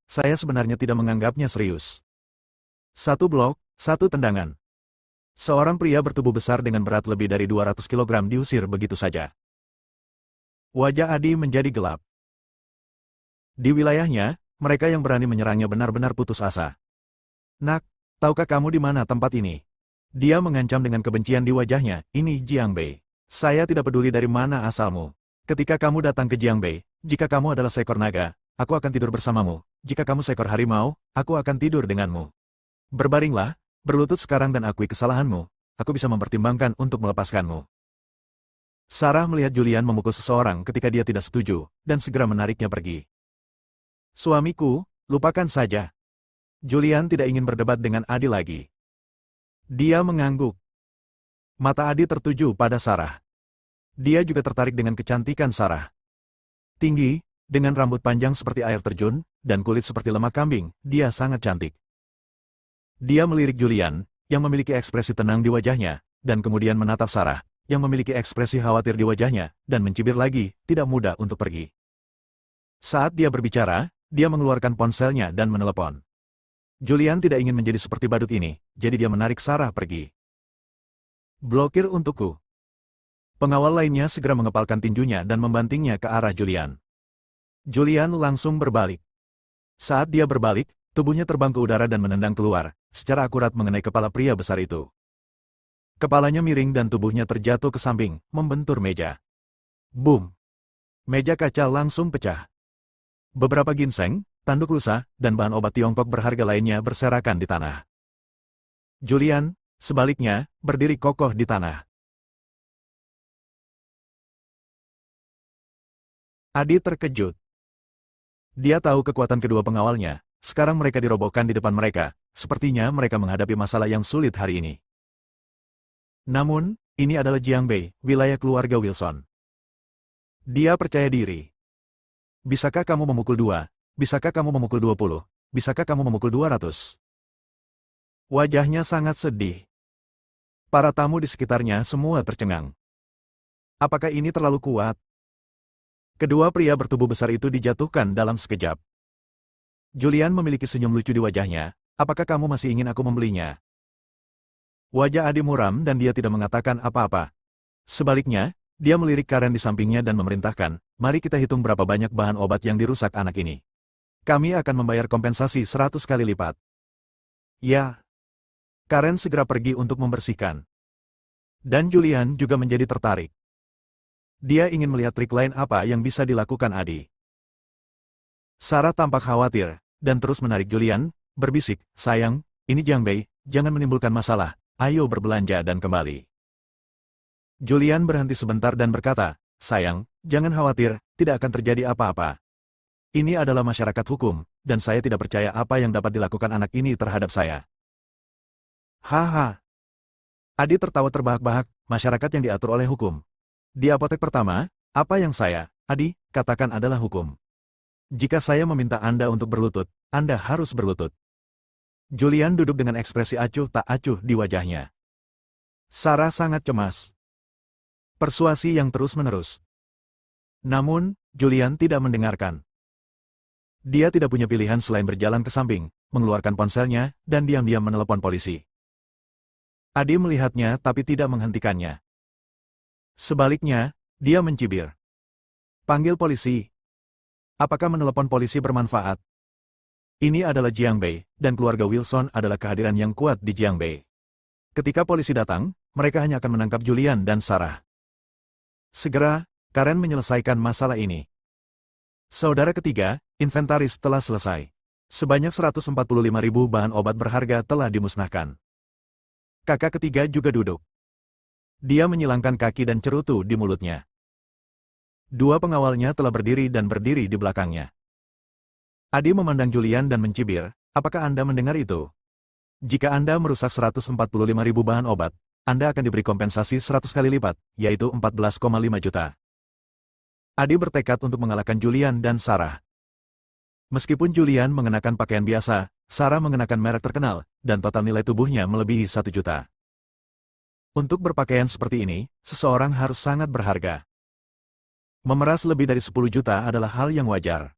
saya sebenarnya tidak menganggapnya serius. Satu blok, satu tendangan. Seorang pria bertubuh besar dengan berat lebih dari 200 kg diusir begitu saja. Wajah Adi menjadi gelap. Di wilayahnya, mereka yang berani menyerangnya benar-benar putus asa. Nak, tahukah kamu di mana tempat ini? Dia mengancam dengan kebencian di wajahnya, ini Jiang Bei. Saya tidak peduli dari mana asalmu. Ketika kamu datang ke Jiang Bei, jika kamu adalah seekor naga, aku akan tidur bersamamu. Jika kamu seekor harimau, aku akan tidur denganmu. Berbaringlah, berlutut sekarang dan akui kesalahanmu. Aku bisa mempertimbangkan untuk melepaskanmu. Sarah melihat Julian memukul seseorang ketika dia tidak setuju, dan segera menariknya pergi. Suamiku, lupakan saja. Julian tidak ingin berdebat dengan Adi lagi. Dia mengangguk. Mata Adi tertuju pada Sarah. Dia juga tertarik dengan kecantikan Sarah. Tinggi, dengan rambut panjang seperti air terjun, dan kulit seperti lemak kambing, dia sangat cantik. Dia melirik Julian, yang memiliki ekspresi tenang di wajahnya, dan kemudian menatap Sarah, yang memiliki ekspresi khawatir di wajahnya, dan mencibir lagi, tidak mudah untuk pergi. Saat dia berbicara, dia mengeluarkan ponselnya dan menelepon. Julian tidak ingin menjadi seperti badut ini, jadi dia menarik Sarah pergi. Blokir untukku. Pengawal lainnya segera mengepalkan tinjunya dan membantingnya ke arah Julian. Julian langsung berbalik. Saat dia berbalik, tubuhnya terbang ke udara dan menendang keluar, secara akurat mengenai kepala pria besar itu. Kepalanya miring dan tubuhnya terjatuh ke samping, membentur meja. Boom! Meja kaca langsung pecah. Beberapa ginseng, tanduk rusa, dan bahan obat Tiongkok berharga lainnya berserakan di tanah. Julian, sebaliknya, berdiri kokoh di tanah. Adi terkejut. Dia tahu kekuatan kedua pengawalnya, sekarang mereka dirobohkan di depan mereka, sepertinya mereka menghadapi masalah yang sulit hari ini. Namun, ini adalah Jiang Bei, wilayah keluarga Wilson. Dia percaya diri. Bisakah kamu memukul 2? Bisakah kamu memukul 20? Bisakah kamu memukul 200? Wajahnya sangat sedih. Para tamu di sekitarnya semua tercengang. Apakah ini terlalu kuat? Kedua pria bertubuh besar itu dijatuhkan dalam sekejap. Julian memiliki senyum lucu di wajahnya. Apakah kamu masih ingin aku membelinya? Wajah Adi muram dan dia tidak mengatakan apa-apa. Sebaliknya, dia melirik Karen di sampingnya dan memerintahkan, mari kita hitung berapa banyak bahan obat yang dirusak anak ini. Kami akan membayar kompensasi 100 kali lipat. Ya. Karen segera pergi untuk membersihkan. Dan Julian juga menjadi tertarik. Dia ingin melihat trik lain apa yang bisa dilakukan Adi. Sarah tampak khawatir, dan terus menarik Julian, berbisik, sayang, ini Jiang Bei, jangan menimbulkan masalah, ayo berbelanja dan kembali. Julian berhenti sebentar dan berkata, sayang, jangan khawatir, tidak akan terjadi apa-apa. Ini adalah masyarakat hukum, dan saya tidak percaya apa yang dapat dilakukan anak ini terhadap saya. Haha. Adi tertawa terbahak-bahak, masyarakat yang diatur oleh hukum. Di apotek pertama, apa yang saya, Adi, katakan adalah hukum. Jika saya meminta Anda untuk berlutut, Anda harus berlutut. Julian duduk dengan ekspresi acuh tak acuh di wajahnya. Sarah sangat cemas. Persuasi yang terus-menerus. Namun, Julian tidak mendengarkan. Dia tidak punya pilihan selain berjalan ke samping, mengeluarkan ponselnya, dan diam-diam menelepon polisi. Adi melihatnya tapi tidak menghentikannya. Sebaliknya, dia mencibir. Panggil polisi. Apakah menelepon polisi bermanfaat? Ini adalah Jiang Bei, dan keluarga Wilson adalah kehadiran yang kuat di Jiang Bei. Ketika polisi datang, mereka hanya akan menangkap Julian dan Sarah. Segera, Karen menyelesaikan masalah ini. Saudara ketiga, inventaris telah selesai. Sebanyak 145.000 bahan obat berharga telah dimusnahkan. Kakak ketiga juga duduk. Dia menyilangkan kaki dan cerutu di mulutnya. Dua pengawalnya telah berdiri dan berdiri di belakangnya. Adi memandang Julian dan mencibir, apakah Anda mendengar itu? Jika Anda merusak 145.000 bahan obat, Anda akan diberi kompensasi 100 kali lipat, yaitu 14,5 juta. Adi bertekad untuk mengalahkan Julian dan Sarah. Meskipun Julian mengenakan pakaian biasa, Sarah mengenakan merek terkenal, dan total nilai tubuhnya melebihi 1 juta. Untuk berpakaian seperti ini, seseorang harus sangat berharga. Memeras lebih dari 10 juta adalah hal yang wajar.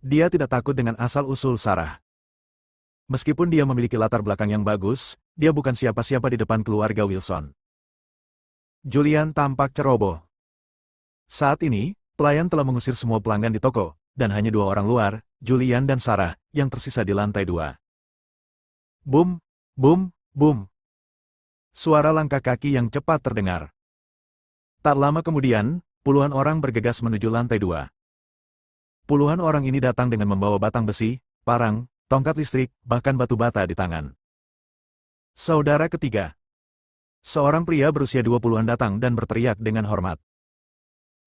Dia tidak takut dengan asal-usul Sarah. Meskipun dia memiliki latar belakang yang bagus, dia bukan siapa-siapa di depan keluarga Wilson. Julian tampak ceroboh. Saat ini, pelayan telah mengusir semua pelanggan di toko, dan hanya 2 orang luar, Julian dan Sarah, yang tersisa di lantai 2. Bum, bum, bum. Suara langkah kaki yang cepat terdengar. Tak lama kemudian, puluhan orang bergegas menuju lantai 2. Puluhan orang ini datang dengan membawa batang besi, parang, tongkat listrik, bahkan batu bata di tangan. Saudara ketiga. Seorang pria berusia 20-an datang dan berteriak dengan hormat.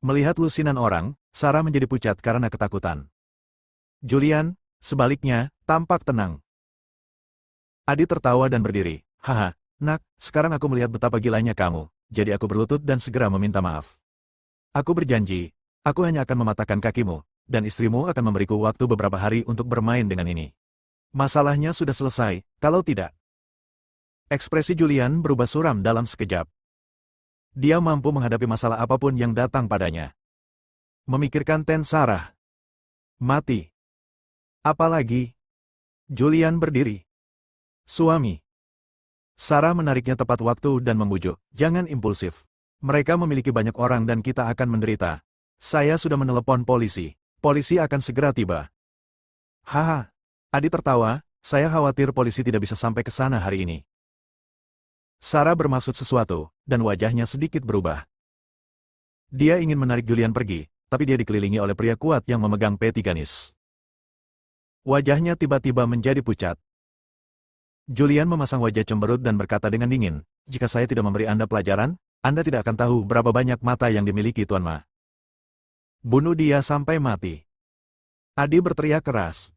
Melihat lusinan orang, Sarah menjadi pucat karena ketakutan. Julian, sebaliknya, tampak tenang. Adi tertawa dan berdiri. Haha, nak, sekarang aku melihat betapa gilanya kamu, jadi aku berlutut dan segera meminta maaf. Aku berjanji, aku hanya akan mematahkan kakimu, dan istrimu akan memberiku waktu beberapa hari untuk bermain dengan ini. Masalahnya sudah selesai, kalau tidak. Ekspresi Julian berubah suram dalam sekejap. Dia mampu menghadapi masalah apapun yang datang padanya. Memikirkan Sarah mati. Apalagi, Julian berdiri. Suami. Sarah menariknya tepat waktu dan membujuk, jangan impulsif. Mereka memiliki banyak orang dan kita akan menderita. Saya sudah menelepon polisi. Polisi akan segera tiba. Haha. Adi tertawa, saya khawatir polisi tidak bisa sampai ke sana hari ini. Sarah bermaksud sesuatu, dan wajahnya sedikit berubah. Dia ingin menarik Julian pergi, tapi dia dikelilingi oleh pria kuat yang memegang peti ganis. Wajahnya tiba-tiba menjadi pucat. Julian memasang wajah cemberut dan berkata dengan dingin, jika saya tidak memberi Anda pelajaran, Anda tidak akan tahu berapa banyak mata yang dimiliki Tuan Ma. Bunuh dia sampai mati. Adi berteriak keras.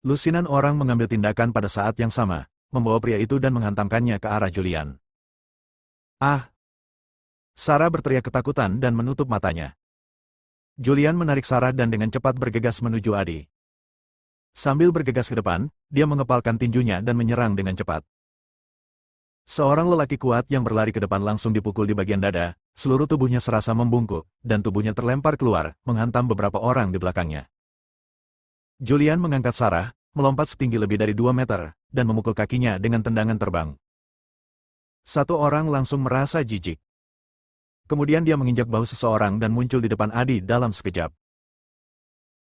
Lusinan orang mengambil tindakan pada saat yang sama, membawa pria itu dan menghantamkannya ke arah Julian. Ah! Sarah berteriak ketakutan dan menutup matanya. Julian menarik Sarah dan dengan cepat bergegas menuju Adi. Sambil bergegas ke depan, dia mengepalkan tinjunya dan menyerang dengan cepat. Seorang lelaki kuat yang berlari ke depan langsung dipukul di bagian dada, seluruh tubuhnya serasa membungkuk, dan tubuhnya terlempar keluar, menghantam beberapa orang di belakangnya. Julian mengangkat Sarah, melompat setinggi lebih dari 2 meter, dan memukul kakinya dengan tendangan terbang. Satu orang langsung merasa jijik. Kemudian dia menginjak bahu seseorang dan muncul di depan Adi dalam sekejap.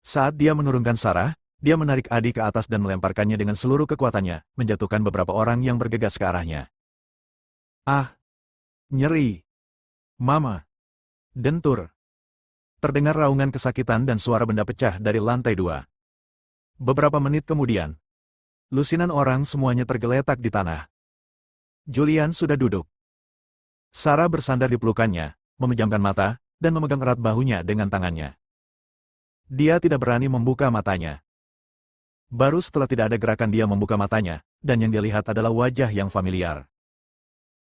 Saat dia menurunkan Sarah, dia menarik Adi ke atas dan melemparkannya dengan seluruh kekuatannya, menjatuhkan beberapa orang yang bergegas ke arahnya. Ah! Nyeri! Mama! Dentur! Terdengar raungan kesakitan dan suara benda pecah dari lantai 2. Beberapa menit kemudian, lusinan orang semuanya tergeletak di tanah. Julian sudah duduk. Sarah bersandar di pelukannya, memejamkan mata, dan memegang erat bahunya dengan tangannya. Dia tidak berani membuka matanya. Baru setelah tidak ada gerakan dia membuka matanya, dan yang dia lihat adalah wajah yang familiar.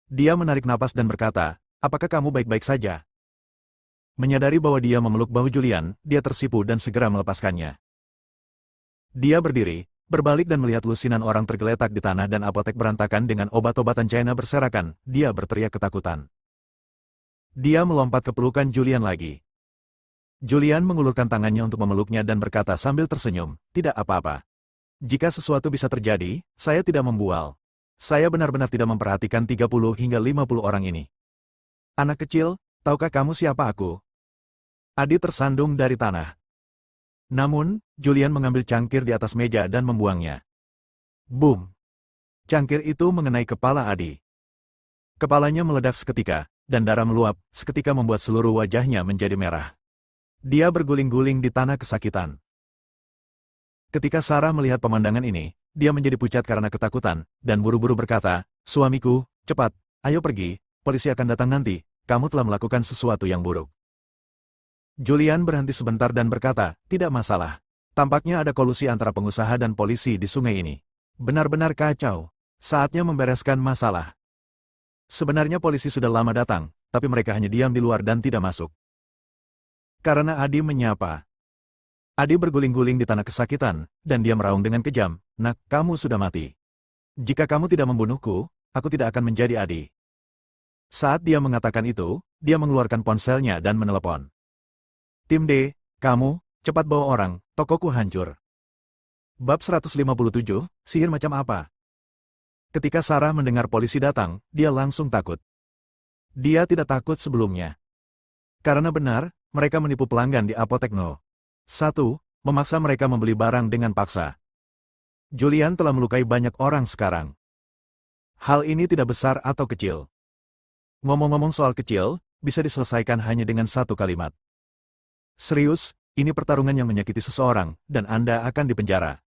Dia menarik napas dan berkata, apakah kamu baik-baik saja? Menyadari bahwa dia memeluk bahu Julian, dia tersipu dan segera melepaskannya. Dia berdiri, berbalik dan melihat lusinan orang tergeletak di tanah dan apotek berantakan dengan obat-obatan China berserakan, dia berteriak ketakutan. Dia melompat ke pelukan Julian lagi. Julian mengulurkan tangannya untuk memeluknya dan berkata sambil tersenyum, tidak apa-apa. Jika sesuatu bisa terjadi, saya tidak membual. Saya benar-benar tidak memperhatikan 30 hingga 50 orang ini. Anak kecil, tahukah kamu siapa aku? Adi tersandung dari tanah. Namun, Julian mengambil cangkir di atas meja dan membuangnya. Boom! Cangkir itu mengenai kepala Adi. Kepalanya meledak seketika, dan darah meluap, seketika membuat seluruh wajahnya menjadi merah. Dia berguling-guling di tanah kesakitan. Ketika Sarah melihat pemandangan ini, dia menjadi pucat karena ketakutan, dan buru-buru berkata, suamiku, cepat, ayo pergi, polisi akan datang nanti, kamu telah melakukan sesuatu yang buruk. Julian berhenti sebentar dan berkata, tidak masalah. Tampaknya ada kolusi antara pengusaha dan polisi di sungai ini. Benar-benar kacau. Saatnya membereskan masalah. Sebenarnya polisi sudah lama datang, tapi mereka hanya diam di luar dan tidak masuk. Karena Adi menyapa. Adi berguling-guling di tanah kesakitan, dan dia meraung dengan kejam, nak, kamu sudah mati. Jika kamu tidak membunuhku, aku tidak akan menjadi Adi. Saat dia mengatakan itu, dia mengeluarkan ponselnya dan menelepon. Tim D, kamu, Cepat bawa orang, tokoku hancur. Bab 157, sihir macam apa? Ketika Sarah mendengar polisi datang, dia langsung takut. Dia tidak takut sebelumnya. Karena benar, mereka menipu pelanggan di apotek No. 1, memaksa mereka membeli barang dengan paksa. Julian telah melukai banyak orang sekarang. Hal ini tidak besar atau kecil. Ngomong-ngomong soal kecil, bisa diselesaikan hanya dengan satu kalimat. Serius, ini pertarungan yang menyakiti seseorang, dan Anda akan dipenjara.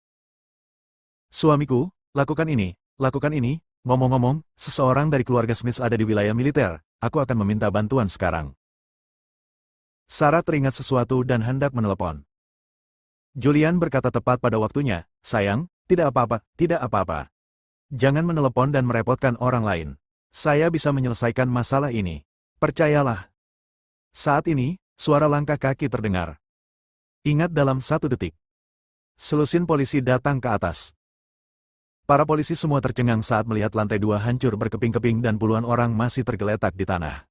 Suamiku, lakukan ini, ngomong-ngomong, seseorang dari keluarga Smith ada di wilayah militer, aku akan meminta bantuan sekarang. Sarah teringat sesuatu dan hendak menelepon. Julian berkata tepat pada waktunya, sayang, tidak apa-apa. Jangan menelepon dan merepotkan orang lain. Saya bisa menyelesaikan masalah ini. Percayalah. Saat ini, suara langkah kaki terdengar. Ingat dalam 1 detik. Selusin polisi datang ke atas. Para polisi semua tercengang saat melihat lantai 2 hancur berkeping-keping dan puluhan orang masih tergeletak di tanah.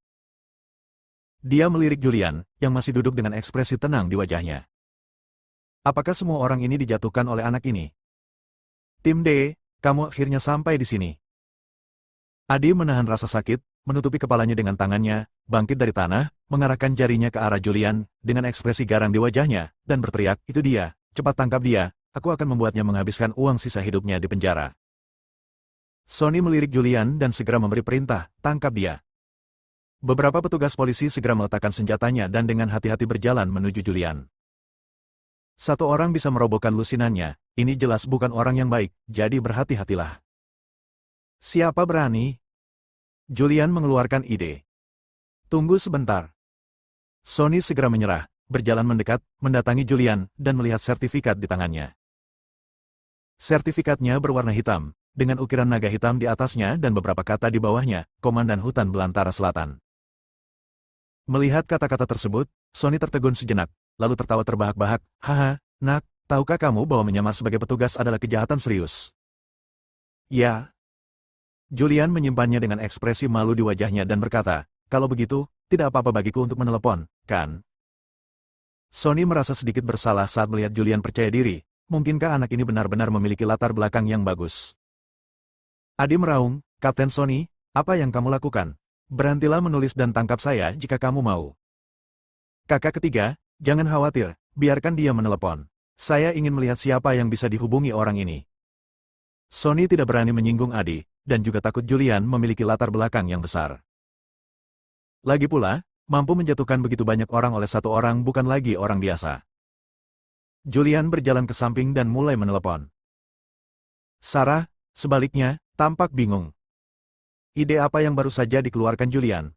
Dia melirik Julian, yang masih duduk dengan ekspresi tenang di wajahnya. Apakah semua orang ini dijatuhkan oleh anak ini? Tim D, kamu akhirnya sampai di sini. Adi menahan rasa sakit, menutupi kepalanya dengan tangannya, bangkit dari tanah, mengarahkan jarinya ke arah Julian, dengan ekspresi garang di wajahnya, dan berteriak, itu dia, cepat tangkap dia, aku akan membuatnya menghabiskan uang sisa hidupnya di penjara. Sonny melirik Julian dan segera memberi perintah, tangkap dia. Beberapa petugas polisi segera meletakkan senjatanya dan dengan hati-hati berjalan menuju Julian. Satu orang bisa merobohkan lusinannya, ini jelas bukan orang yang baik, jadi berhati-hatilah. Siapa berani? Julian mengeluarkan ide. Tunggu sebentar. Sonny segera menyerah, berjalan mendekat, mendatangi Julian, dan melihat sertifikat di tangannya. Sertifikatnya berwarna hitam, dengan ukiran naga hitam di atasnya dan beberapa kata di bawahnya, Komandan Hutan Belantara Selatan. Melihat kata-kata tersebut, Sonny tertegun sejenak, lalu tertawa terbahak-bahak, haha, nak, tahukah kamu bahwa menyamar sebagai petugas adalah kejahatan serius? Ya. Julian menyimpannya dengan ekspresi malu di wajahnya dan berkata, kalau begitu, tidak apa-apa bagiku untuk menelepon, kan? Sonny merasa sedikit bersalah saat melihat Julian percaya diri, mungkinkah anak ini benar-benar memiliki latar belakang yang bagus? Adi meraung, Kapten Sonny, apa yang kamu lakukan? Berhentilah menulis dan tangkap saya jika kamu mau. Kakak ketiga, jangan khawatir, biarkan dia menelepon. Saya ingin melihat siapa yang bisa dihubungi orang ini. Sonny tidak berani menyinggung Adi, dan juga takut Julian memiliki latar belakang yang besar. Lagi pula, mampu menjatuhkan begitu banyak orang oleh satu orang bukan lagi orang biasa. Julian berjalan ke samping dan mulai menelepon. Sarah, sebaliknya, tampak bingung. Ide apa yang baru saja dikeluarkan Julian?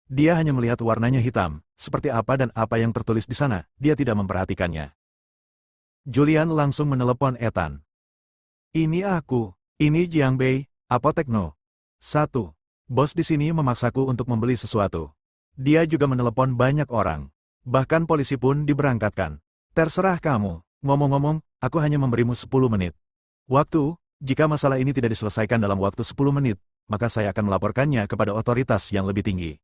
Dia hanya melihat warnanya hitam, seperti apa dan apa yang tertulis di sana, dia tidak memperhatikannya. Julian langsung menelepon Ethan. Ini aku, ini Jiang Bei, apotek No. 1. Bos di sini memaksaku untuk membeli sesuatu. Dia juga menelepon banyak orang. Bahkan polisi pun diberangkatkan. Terserah kamu, ngomong-ngomong, aku hanya memberimu 10 menit. Waktu, jika masalah ini tidak diselesaikan dalam waktu 10 menit, maka saya akan melaporkannya kepada otoritas yang lebih tinggi.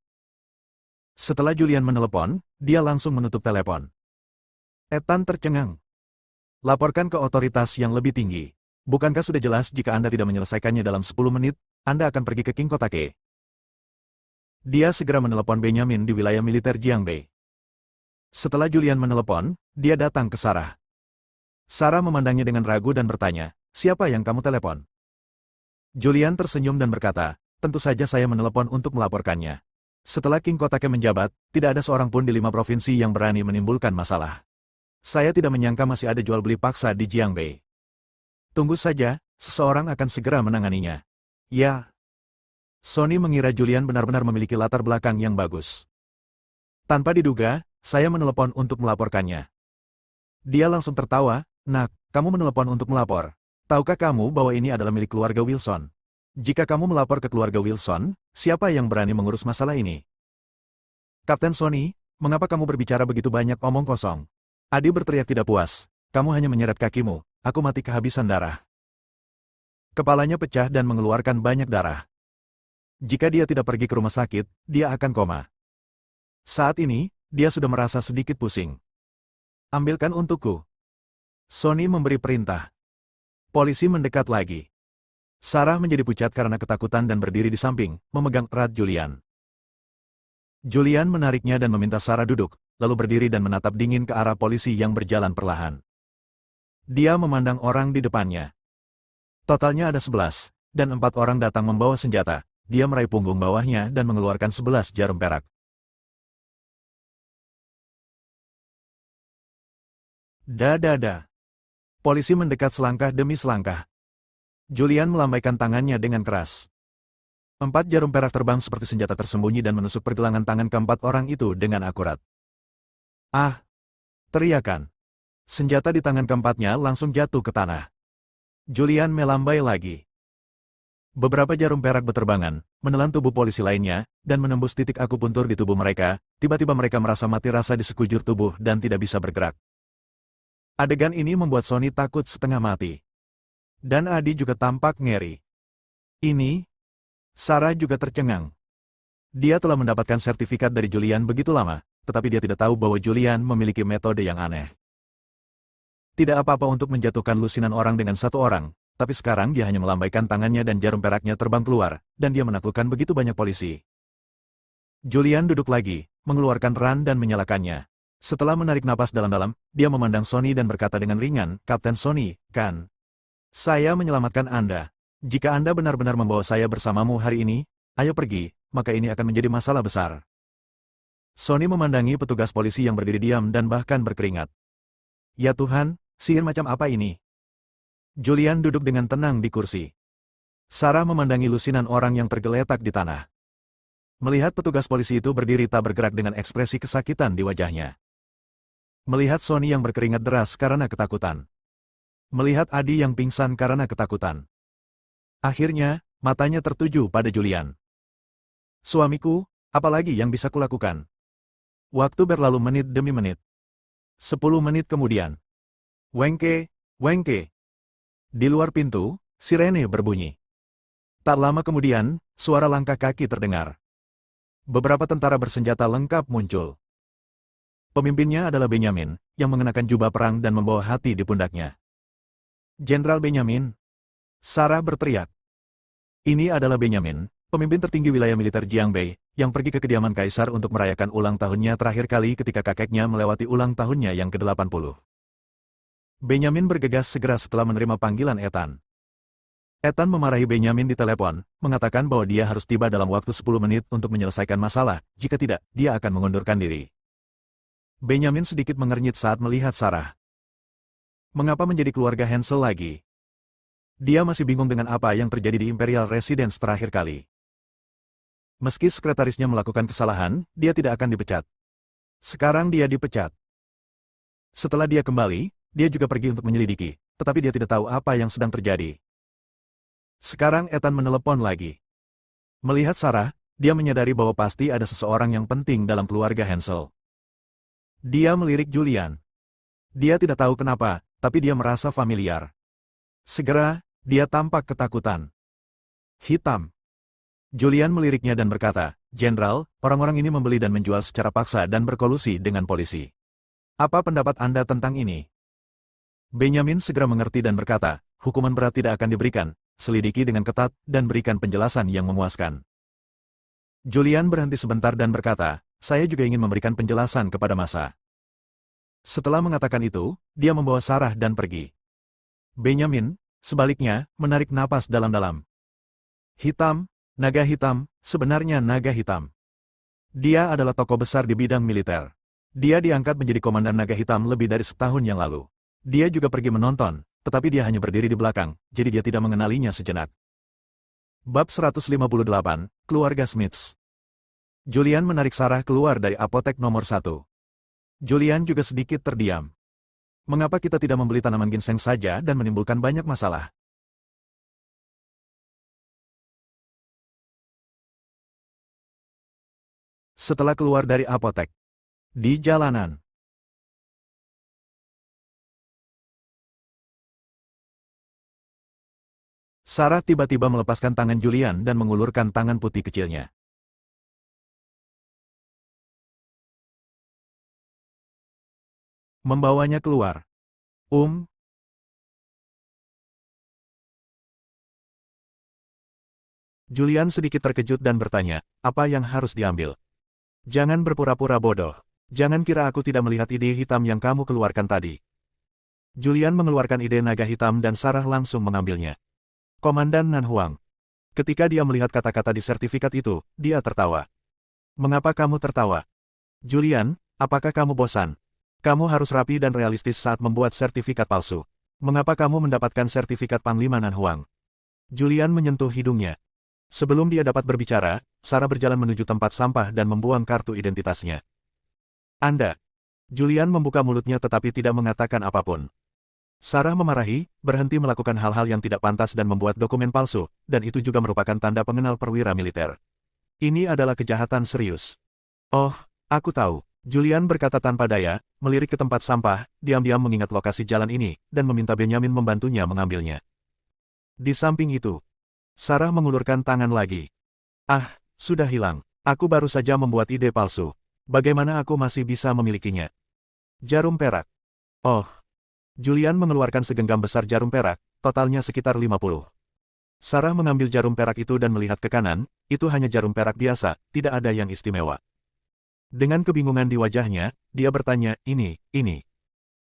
Setelah Julian menelepon, dia langsung menutup telepon. Ethan tercengang. Laporkan ke otoritas yang lebih tinggi. Bukankah sudah jelas jika Anda tidak menyelesaikannya dalam 10 menit, Anda akan pergi ke King Kotake? Dia segera menelepon Benjamin di wilayah militer Jiangbei. Setelah Julian menelepon, dia datang ke Sarah. Sarah memandangnya dengan ragu dan bertanya, siapa yang kamu telepon? Julian tersenyum dan berkata, tentu saja saya menelepon untuk melaporkannya. Setelah King Kotake menjabat, tidak ada seorang pun di 5 provinsi yang berani menimbulkan masalah. Saya tidak menyangka masih ada jual beli paksa di Jiangbei. Tunggu saja, seseorang akan segera menanganinya. Ya. Sonny mengira Julian benar-benar memiliki latar belakang yang bagus. Tanpa diduga, saya menelepon untuk melaporkannya. Dia langsung tertawa, nak, kamu menelepon untuk melapor. Tahukah kamu bahwa ini adalah milik keluarga Wilson? Jika kamu melapor ke keluarga Wilson, siapa yang berani mengurus masalah ini? Kapten Sonny, mengapa kamu berbicara begitu banyak omong kosong? Adi berteriak tidak puas. Kamu hanya menyeret kakimu, aku mati kehabisan darah. Kepalanya pecah dan mengeluarkan banyak darah. Jika dia tidak pergi ke rumah sakit, dia akan koma. Saat ini, dia sudah merasa sedikit pusing. Ambilkan untukku. Sonny memberi perintah. Polisi mendekat lagi. Sarah menjadi pucat karena ketakutan dan berdiri di samping, memegang erat Julian. Julian menariknya dan meminta Sarah duduk, lalu berdiri dan menatap dingin ke arah polisi yang berjalan perlahan. Dia memandang orang di depannya. Totalnya ada 11, dan 4 orang datang membawa senjata. Dia meraih punggung bawahnya dan mengeluarkan 11 jarum perak. Dadada. Polisi mendekat selangkah demi selangkah. Julian melambaikan tangannya dengan keras. 4 jarum perak terbang seperti senjata tersembunyi dan menusuk pergelangan tangan keempat orang itu dengan akurat. Ah! Teriakan. Senjata di tangan keempatnya langsung jatuh ke tanah. Julian melambai lagi. Beberapa jarum perak beterbangan, menelan tubuh polisi lainnya, dan menembus titik akupuntur di tubuh mereka. Tiba-tiba mereka merasa mati rasa di sekujur tubuh dan tidak bisa bergerak. Adegan ini membuat Sonny takut setengah mati. Dan Adi juga tampak ngeri. Ini, Sarah juga tercengang. Dia telah mendapatkan sertifikat dari Julian begitu lama, tetapi dia tidak tahu bahwa Julian memiliki metode yang aneh. Tidak apa-apa untuk menjatuhkan lusinan orang dengan satu orang, tapi sekarang dia hanya melambaikan tangannya dan jarum peraknya terbang keluar, dan dia menaklukkan begitu banyak polisi. Julian duduk lagi, mengeluarkan ran dan menyalakannya. Setelah menarik napas dalam-dalam, dia memandang Sonny dan berkata dengan ringan, "Kapten Sonny, kan? Saya menyelamatkan Anda. Jika Anda benar-benar membawa saya bersamamu hari ini, ayo pergi, maka ini akan menjadi masalah besar." Sonny memandangi petugas polisi yang berdiri diam dan bahkan berkeringat. Ya Tuhan, sihir macam apa ini? Julian duduk dengan tenang di kursi. Sarah memandangi lusinan orang yang tergeletak di tanah. Melihat petugas polisi itu berdiri tak bergerak dengan ekspresi kesakitan di wajahnya. Melihat Sonny yang berkeringat deras karena ketakutan. Melihat Adi yang pingsan karena ketakutan. Akhirnya, matanya tertuju pada Julian. "Suamiku, apalagi yang bisa kulakukan?" Waktu berlalu menit demi menit. 10 menit kemudian. Wengke, wengke. Di luar pintu, sirene berbunyi. Tak lama kemudian, suara langkah kaki terdengar. Beberapa tentara bersenjata lengkap muncul. Pemimpinnya adalah Benjamin, yang mengenakan jubah perang dan membawa hati di pundaknya. "Jenderal Benjamin!" Sarah berteriak. Ini adalah Benjamin, pemimpin tertinggi wilayah militer Jiangbei, yang pergi ke kediaman kaisar untuk merayakan ulang tahunnya terakhir kali ketika kakeknya melewati ulang tahunnya yang ke-80. Benjamin bergegas segera setelah menerima panggilan Ethan. Ethan memarahi Benjamin di telepon, mengatakan bahwa dia harus tiba dalam waktu 10 menit untuk menyelesaikan masalah, jika tidak, dia akan mengundurkan diri. Benjamin sedikit mengernyit saat melihat Sarah. Mengapa menjadi keluarga Hansel lagi? Dia masih bingung dengan apa yang terjadi di Imperial Residence terakhir kali. Meski sekretarisnya melakukan kesalahan, dia tidak akan dipecat. Sekarang dia dipecat. Setelah dia kembali, dia juga pergi untuk menyelidiki, tetapi dia tidak tahu apa yang sedang terjadi. Sekarang Ethan menelepon lagi. Melihat Sarah, dia menyadari bahwa pasti ada seseorang yang penting dalam keluarga Hansel. Dia melirik Julian. Dia tidak tahu kenapa, tapi dia merasa familiar. Segera, dia tampak ketakutan. Hitam. Julian meliriknya dan berkata, "Jenderal, orang-orang ini membeli dan menjual secara paksa dan berkolusi dengan polisi. Apa pendapat Anda tentang ini?" Benjamin segera mengerti dan berkata, "Hukuman berat tidak akan diberikan, selidiki dengan ketat dan berikan penjelasan yang memuaskan." Julian berhenti sebentar dan berkata, "Saya juga ingin memberikan penjelasan kepada massa." Setelah mengatakan itu, dia membawa Sarah dan pergi. Benjamin, sebaliknya, menarik napas dalam-dalam. Hitam, naga hitam, sebenarnya naga hitam. Dia adalah tokoh besar di bidang militer. Dia diangkat menjadi komandan naga hitam lebih dari setahun yang lalu. Dia juga pergi menonton, tetapi dia hanya berdiri di belakang, jadi dia tidak mengenalinya sejenak. Bab 158, Keluarga Smiths. Julian menarik Sarah keluar dari apotek nomor 1. Julian juga sedikit terdiam. Mengapa kita tidak membeli tanaman ginseng saja dan menimbulkan banyak masalah? Setelah keluar dari apotek. Di jalanan. Sarah tiba-tiba melepaskan tangan Julian dan mengulurkan tangan putih kecilnya. Membawanya keluar. Julian sedikit terkejut dan bertanya, apa yang harus diambil? Jangan berpura-pura bodoh. Jangan kira aku tidak melihat ide hitam yang kamu keluarkan tadi. Julian mengeluarkan ide naga hitam dan Sarah langsung mengambilnya. Komandan Nan Huang. Ketika dia melihat kata-kata di sertifikat itu, dia tertawa. Mengapa kamu tertawa? Julian, apakah kamu bosan? Kamu harus rapi dan realistis saat membuat sertifikat palsu. Mengapa kamu mendapatkan sertifikat Panglima Nan Huang? Julian menyentuh hidungnya. Sebelum dia dapat berbicara, Sarah berjalan menuju tempat sampah dan membuang kartu identitasnya. Anda. Julian membuka mulutnya tetapi tidak mengatakan apapun. Sarah memarahi, berhenti melakukan hal-hal yang tidak pantas dan membuat dokumen palsu, dan itu juga merupakan tanda pengenal perwira militer. Ini adalah kejahatan serius. Oh, aku tahu. Julian berkata tanpa daya, melirik ke tempat sampah, diam-diam mengingat lokasi jalan ini, dan meminta Benjamin membantunya mengambilnya. Di samping itu, Sarah mengulurkan tangan lagi. Ah, sudah hilang. Aku baru saja membuat ide palsu. Bagaimana aku masih bisa memilikinya? Jarum perak. Oh. Julian mengeluarkan segenggam besar jarum perak, totalnya sekitar 50. Sarah mengambil jarum perak itu dan melihat ke kanan, itu hanya jarum perak biasa, tidak ada yang istimewa. Dengan kebingungan di wajahnya, dia bertanya, ini.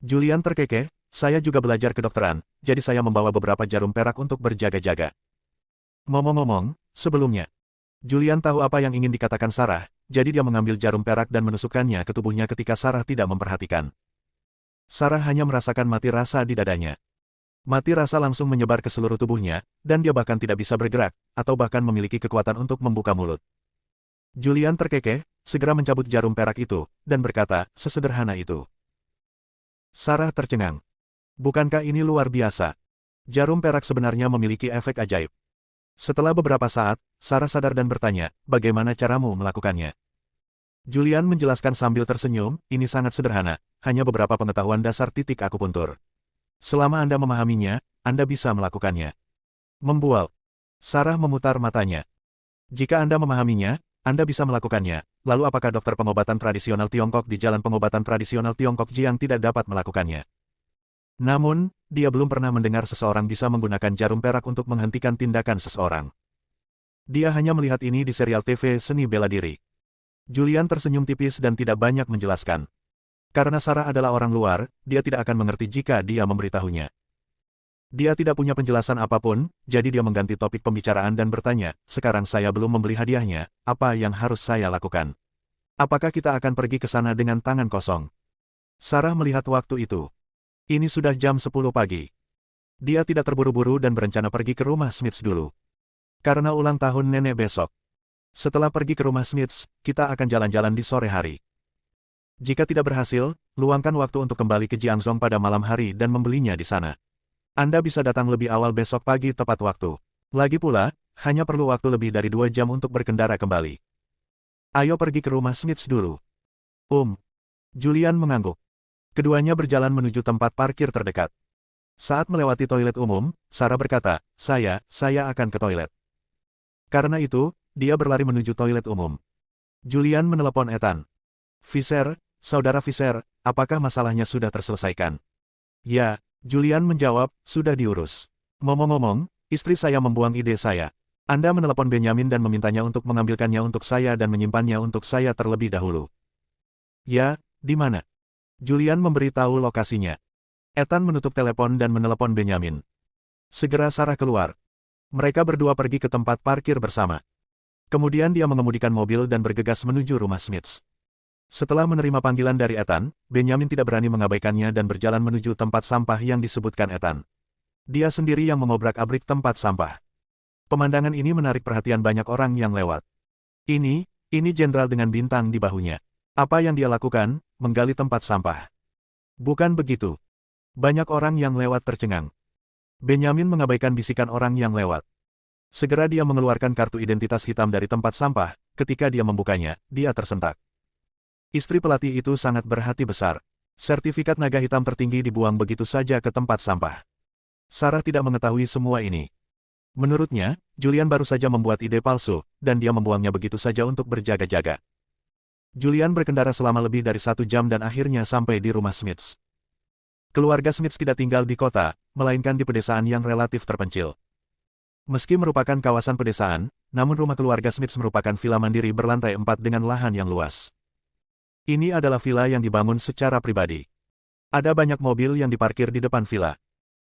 Julian terkekeh, saya juga belajar kedokteran, jadi saya membawa beberapa jarum perak untuk berjaga-jaga. Ngomong-ngomong, sebelumnya, Julian tahu apa yang ingin dikatakan Sarah, jadi dia mengambil jarum perak dan menusukkannya ke tubuhnya ketika Sarah tidak memperhatikan. Sarah hanya merasakan mati rasa di dadanya. Mati rasa langsung menyebar ke seluruh tubuhnya, dan dia bahkan tidak bisa bergerak, atau bahkan memiliki kekuatan untuk membuka mulut. Julian terkekeh, segera mencabut jarum perak itu, dan berkata, sesederhana itu. Sarah tercengang. Bukankah ini luar biasa? Jarum perak sebenarnya memiliki efek ajaib. Setelah beberapa saat, Sarah sadar dan bertanya, bagaimana caramu melakukannya? Julian menjelaskan sambil tersenyum, ini sangat sederhana, hanya beberapa pengetahuan dasar titik akupuntur. Selama Anda memahaminya, Anda bisa melakukannya. Membual. Sarah memutar matanya. Jika Anda memahaminya, Anda bisa melakukannya, lalu apakah dokter pengobatan tradisional Tiongkok di Jalan Pengobatan Tradisional Tiongkok Jiang tidak dapat melakukannya? Namun, dia belum pernah mendengar seseorang bisa menggunakan jarum perak untuk menghentikan tindakan seseorang. Dia hanya melihat ini di serial TV seni bela diri. Julian tersenyum tipis dan tidak banyak menjelaskan. Karena Sarah adalah orang luar, dia tidak akan mengerti jika dia memberitahunya. Dia tidak punya penjelasan apapun, jadi dia mengganti topik pembicaraan dan bertanya, sekarang saya belum membeli hadiahnya, apa yang harus saya lakukan? Apakah kita akan pergi ke sana dengan tangan kosong? Sarah melihat waktu itu. Ini sudah jam 10 pagi. Dia tidak terburu-buru dan berencana pergi ke rumah Smiths dulu. Karena ulang tahun nenek besok. Setelah pergi ke rumah Smiths, kita akan jalan-jalan di sore hari. Jika tidak berhasil, luangkan waktu untuk kembali ke Jiangzhou pada malam hari dan membelinya di sana. Anda bisa datang lebih awal besok pagi tepat waktu. Lagi pula, hanya perlu waktu lebih dari 2 jam untuk berkendara kembali. Ayo pergi ke rumah Smiths dulu. Julian mengangguk. Keduanya berjalan menuju tempat parkir terdekat. Saat melewati toilet umum, Sarah berkata, saya akan ke toilet. Karena itu, dia berlari menuju toilet umum. Julian menelepon Ethan. Fisher, saudara Fisher, apakah masalahnya sudah terselesaikan? Ya, Julian menjawab, sudah diurus. Ngomong-ngomong, istri saya membuang ide saya. Anda menelepon Benjamin dan memintanya untuk mengambilkannya untuk saya dan menyimpannya untuk saya terlebih dahulu. Ya, di mana? Julian memberitahu lokasinya. Ethan menutup telepon dan menelepon Benjamin. Segera Sarah keluar. Mereka berdua pergi ke tempat parkir bersama. Kemudian dia mengemudikan mobil dan bergegas menuju rumah Smiths. Setelah menerima panggilan dari Ethan, Benjamin tidak berani mengabaikannya dan berjalan menuju tempat sampah yang disebutkan Ethan. Dia sendiri yang mengobrak-abrik tempat sampah. Pemandangan ini menarik perhatian banyak orang yang lewat. Ini jenderal dengan bintang di bahunya. Apa yang dia lakukan? Menggali tempat sampah. Bukan begitu. Banyak orang yang lewat tercengang. Benjamin mengabaikan bisikan orang yang lewat. Segera dia mengeluarkan kartu identitas hitam dari tempat sampah, ketika dia membukanya, dia tersentak. Istri pelatih itu sangat berhati besar. Sertifikat naga hitam tertinggi dibuang begitu saja ke tempat sampah. Sarah tidak mengetahui semua ini. Menurutnya, Julian baru saja membuat ide palsu, dan dia membuangnya begitu saja untuk berjaga-jaga. Julian berkendara selama lebih dari 1 jam dan akhirnya sampai di rumah Smiths. Keluarga Smits tidak tinggal di kota, melainkan di pedesaan yang relatif terpencil. Meski merupakan kawasan pedesaan, namun rumah keluarga Smits merupakan villa mandiri berlantai 4 dengan lahan yang luas. Ini adalah villa yang dibangun secara pribadi. Ada banyak mobil yang diparkir di depan villa.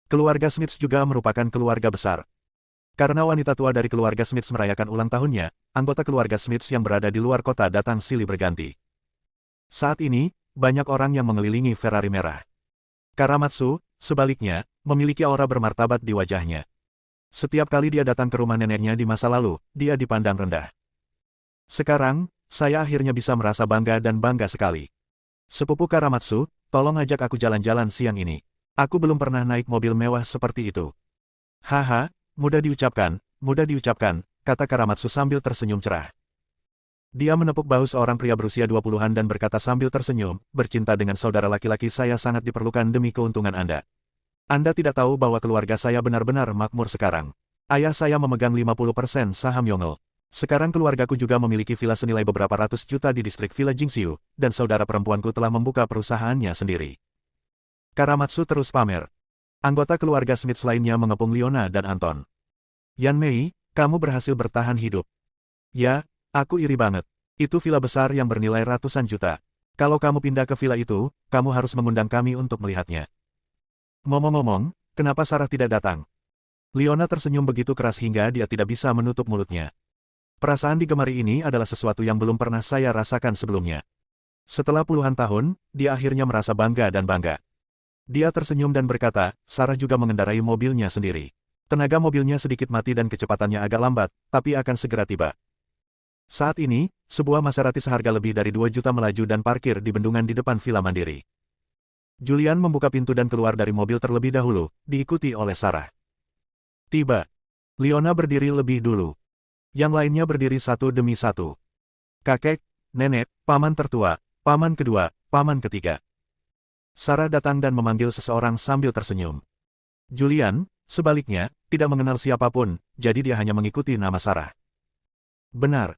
Keluarga Smits juga merupakan keluarga besar. Karena wanita tua dari keluarga Smits merayakan ulang tahunnya, anggota keluarga Smits yang berada di luar kota datang silih berganti. Saat ini, banyak orang yang mengelilingi Ferrari merah. Karamatsu, sebaliknya, memiliki aura bermartabat di wajahnya. Setiap kali dia datang ke rumah neneknya di masa lalu, dia dipandang rendah. Sekarang, saya akhirnya bisa merasa bangga dan bangga sekali. Sepupu Karamatsu, tolong ajak aku jalan-jalan siang ini. Aku belum pernah naik mobil mewah seperti itu. Haha, mudah diucapkan, kata Karamatsu sambil tersenyum cerah. Dia menepuk bahu seorang pria berusia 20-an dan berkata sambil tersenyum, bercinta dengan saudara laki-laki saya sangat diperlukan demi keuntungan Anda. Anda tidak tahu bahwa keluarga saya benar-benar makmur sekarang. Ayah saya memegang 50% saham Yongel. Sekarang keluargaku juga memiliki villa senilai beberapa ratus juta di distrik Villa Jingxiu, dan saudara perempuanku telah membuka perusahaannya sendiri. Karamatsu terus pamer. Anggota keluarga Smits lainnya mengepung Leona dan Anton. Yan Mei, kamu berhasil bertahan hidup. Ya, aku iri banget. Itu villa besar yang bernilai ratusan juta. Kalau kamu pindah ke villa itu, kamu harus mengundang kami untuk melihatnya. Ngomong-ngomong, kenapa Sarah tidak datang? Leona tersenyum begitu keras hingga dia tidak bisa menutup mulutnya. Perasaan digemari ini adalah sesuatu yang belum pernah saya rasakan sebelumnya. Setelah puluhan tahun, dia akhirnya merasa bangga dan bangga. Dia tersenyum dan berkata, Sarah juga mengendarai mobilnya sendiri. Tenaga mobilnya sedikit mati dan kecepatannya agak lambat, tapi akan segera tiba. Saat ini, sebuah Maserati seharga lebih dari 2 juta melaju dan parkir di bendungan di depan villa mandiri. Julian membuka pintu dan keluar dari mobil terlebih dahulu, diikuti oleh Sarah. Tiba. Leona berdiri lebih dulu. Yang lainnya berdiri satu demi satu. Kakek, nenek, paman tertua, paman kedua, paman ketiga. Sarah datang dan memanggil seseorang sambil tersenyum. Julian, sebaliknya, tidak mengenal siapapun, jadi dia hanya mengikuti nama Sarah. Benar.